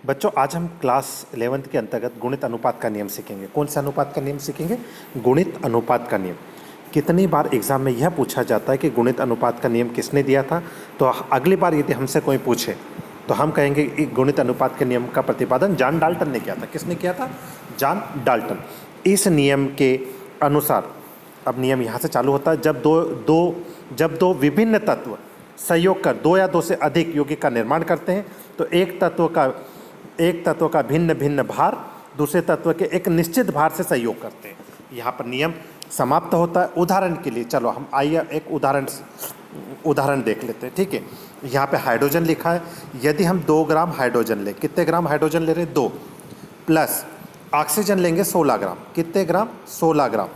बच्चों आज हम क्लास 11th के अंतर्गत गुणित अनुपात का नियम सीखेंगे। कौन सा अनुपात का नियम सीखेंगे? गुणित अनुपात का नियम। कितनी बार एग्जाम में यह पूछा जाता है कि गुणित अनुपात का नियम किसने दिया था। तो अगली बार यदि हमसे कोई पूछे तो हम कहेंगे कि गुणित अनुपात के नियम का प्रतिपादन जॉन डाल्टन ने किया था। किसने किया था? John Dalton. इस नियम के अनुसार अब नियम यहाँ से चालू होता है, जब दो विभिन्न तत्व संयोग कर दो या दो से अधिक यौगिक का निर्माण करते हैं तो एक तत्व का भिन्न भिन्न भार दूसरे तत्व के एक निश्चित भार से संयोग करते हैं। यहाँ पर नियम समाप्त होता है। उदाहरण के लिए चलो हम आइए एक उदाहरण देख लेते हैं। ठीक है, यहाँ पे हाइड्रोजन लिखा है। यदि हम 2 ग्राम हाइड्रोजन लें, कितने ग्राम हाइड्रोजन ले रहे हैं? 2, प्लस ऑक्सीजन लेंगे 16 ग्राम। कितने ग्राम? 16 ग्राम।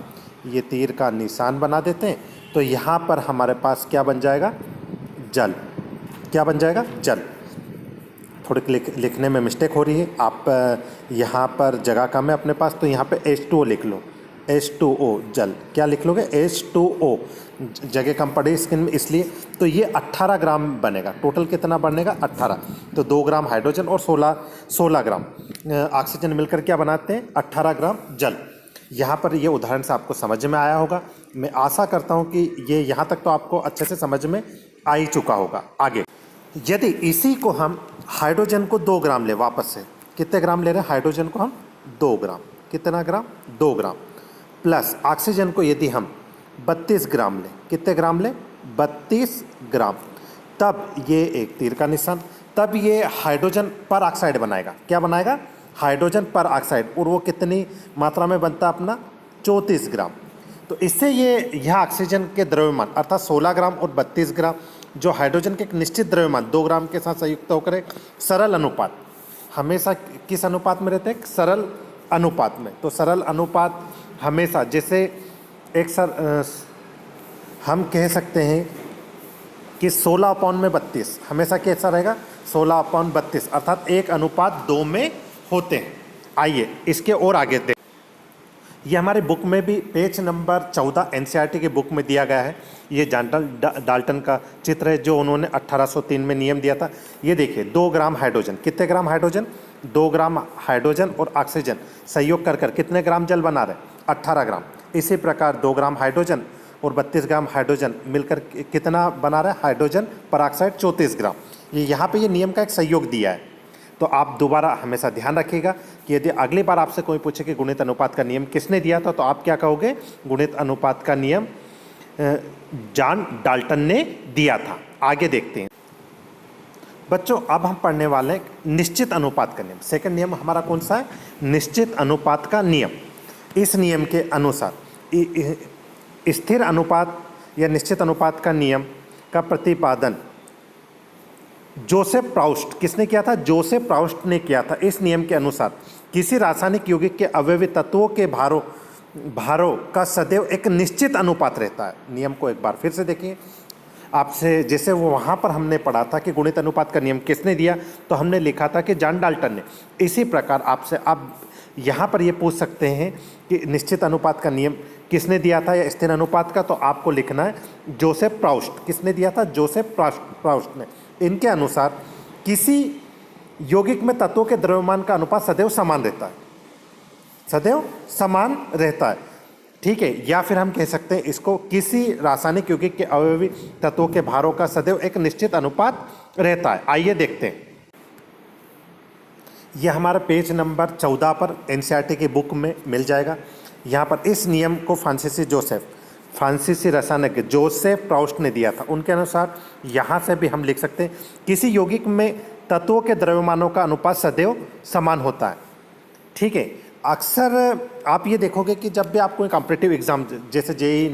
ये तीर का निशान बना देते हैं तो यहाँ पर हमारे पास क्या बन जाएगा? जल। क्या बन जाएगा? जल। थोड़ी लिखने में मिस्टेक हो रही है। आप यहाँ पर जगह कम है अपने पास तो यहाँ पे H2O लिख लो। H2O जल। क्या लिख लोगे? H2O। जगह कम पड़ी स्क्रीन में इसलिए। तो ये 18 ग्राम बनेगा। टोटल कितना बनेगा? 18। तो 2 ग्राम हाइड्रोजन और 16 ग्राम ऑक्सीजन मिलकर क्या बनाते हैं? 18 ग्राम जल। यहाँ पर ये उदाहरण से आपको समझ में आया होगा। मैं आशा करता हूँ कि ये यहाँ तक तो आपको अच्छे से समझ में आ ही चुका होगा। आगे यदि इसी को हम हाइड्रोजन को 2 ग्राम ले, वापस से कितने ग्राम ले रहे हैं? हाइड्रोजन को हम 2 ग्राम। कितना ग्राम? 2 ग्राम। प्लस ऑक्सीजन को यदि हम 32 ग्राम लें, कितने ग्राम लें? 32 ग्राम। तब ये एक तीर का निशान, तब ये हाइड्रोजन पर ऑक्साइड बनाएगा। क्या बनाएगा? हाइड्रोजन पर ऑक्साइड। और वो कितनी मात्रा में बनता है अपना? 34 ग्राम। तो इससे यह ऑक्सीजन के द्रव्यमान अर्थात 16 ग्राम और 32 ग्राम जो हाइड्रोजन के एक निश्चित द्रव्यमान 2 ग्राम के साथ संयुक्त होकर एक सरल अनुपात, हमेशा किस अनुपात में रहते हैं? सरल अनुपात में। तो सरल अनुपात हमेशा जैसे हम कह सकते हैं कि 16/32 हमेशा कैसा रहेगा? 16/32 अर्थात 1:2 में होते हैं। आइए इसके और आगे देखें। ये हमारे बुक में भी पेज नंबर 14 एनसीईआरटी के बुक में दिया गया है। ये जॉन डाल्टन का चित्र है जो उन्होंने 1803 में नियम दिया था। ये देखिए 2 ग्राम हाइड्रोजन। कितने ग्राम हाइड्रोजन? 2 ग्राम हाइड्रोजन और ऑक्सीजन संयोग कर कितने ग्राम जल बना रहे? 18 ग्राम। इसी प्रकार 2 ग्राम हाइड्रोजन और 32 ग्राम हाइड्रोजन मिलकर कितना बना रहा है? हाइड्रोजन परऑक्साइड 34 ग्राम। ये यहाँ पे ये नियम का एक संयोग दिया है। तो आप दोबारा हमेशा ध्यान रखिएगा कि यदि अगली बार आपसे कोई पूछे कि गुणित अनुपात का नियम किसने दिया था तो आप क्या कहोगे? गुणित अनुपात का नियम जॉन डाल्टन ने दिया था। आगे देखते हैं बच्चों। अब हम पढ़ने वाले निश्चित अनुपात का नियम। सेकंड नियम हमारा कौन सा है? निश्चित अनुपात का नियम। इस नियम के अनुसार स्थिर अनुपात या निश्चित अनुपात का नियम का प्रतिपादन जोसेफ प्राउस्ट किसने किया था? जोसेफ प्राउस्ट ने किया था। इस नियम के अनुसार किसी रासायनिक यौगिक के अवयवी तत्वों के भारों का सदैव एक निश्चित अनुपात रहता है। नियम को एक बार फिर से देखिए। आपसे जैसे वो वहाँ पर हमने पढ़ा था कि गुणित अनुपात का नियम किसने दिया, तो हमने लिखा था कि जॉन डाल्टन ने। इसी प्रकार आपसे अब यहाँ पर ये पूछ सकते हैं कि निश्चित अनुपात का नियम किसने दिया था या स्थिर अनुपात का, तो आपको लिखना है जोसेफ प्राउस्ट। किसने दिया था? जोसेफ प्राउस्ट ने। इनके अनुसार किसी यौगिक में तत्वों के द्रव्यमान का अनुपात सदैव समान रहता है। सदैव समान रहता है। ठीक है, या फिर हम कह सकते हैं इसको किसी रासायनिक यौगिक के अवयवी तत्वों के भारों का सदैव एक निश्चित अनुपात रहता है। आइए देखते हैं। यह हमारा पेज नंबर 14 पर एनसीईआरटी की बुक में मिल जाएगा। यहाँ पर इस नियम को फ्रांसीसी रसायनज्ञ जोसेफ प्राउस्ट ने दिया था। उनके अनुसार यहाँ से भी हम लिख सकते हैं किसी यौगिक में तत्वों के द्रव्यमानों का अनुपात सदैव समान होता है। ठीक है, अक्सर आप ये देखोगे कि जब भी आपको कॉम्पिटिटिव एग्ज़ाम जैसे जेईई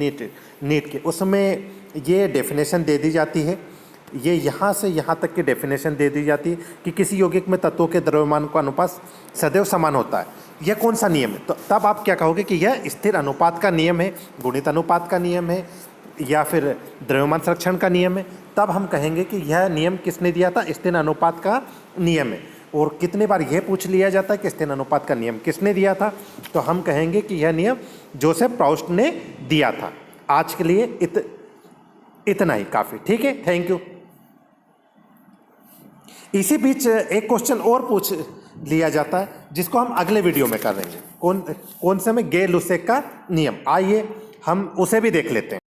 नीट के उसमें ये डेफिनेशन दे दी जाती है। ये यहाँ से यहाँ तक की डेफिनेशन दे दी जाती है कि किसी यौगिक में तत्वों के द्रव्यमान का अनुपात सदैव समान होता है। यह कौन सा नियम है? तो तब आप क्या कहोगे कि यह स्थिर अनुपात का नियम है, गुणित अनुपात का नियम है या फिर द्रव्यमान संरक्षण का नियम है। तब हम कहेंगे कि यह नियम किसने दिया था? स्थिर अनुपात का नियम है। और कितने बार यह पूछ लिया जाता है कि स्थिर अनुपात का नियम किसने दिया था, तो हम कहेंगे कि यह नियम जोसेफ प्राउस्ट ने दिया था। आज के लिए इतना ही काफ़ी। ठीक है, थैंक यू। इसी बीच एक क्वेश्चन और लिया जाता है, जिसको हम अगले वीडियो में करेंगे। कौन से में गे लुसेक का नियम, आइए हम उसे भी देख लेते हैं।